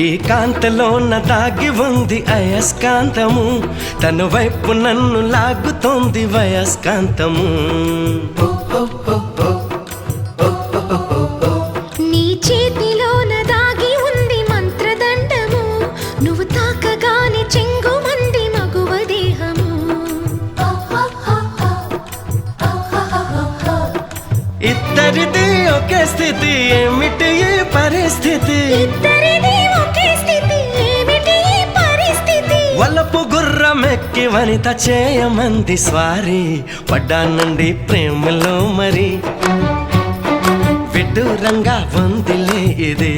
ఈ కాంతలోన దాగి ఉంది అయస్కాంతము, తన వైపు నన్ను లాగుతోంది వయస్కాంతము. నీ చేతిలోన దాగి ఉంది మంత్రదండము, నువ్వు తాకగానే చెంగుమంది మగువ దేహము. ఇద్దరిది ఒకే స్థితి, ఏమిటి ఈ పరిస్థితి? ఇద్దరిది ఒకే స్థితి, ఏమిటి ఈ పరిస్థితి? వలపు గుర్రమెక్కి వనిత చేయమంది స్వారీ, పడ్డానండి ప్రేమలో మరి విడ్డూరంగా ఉందిలే ఇది.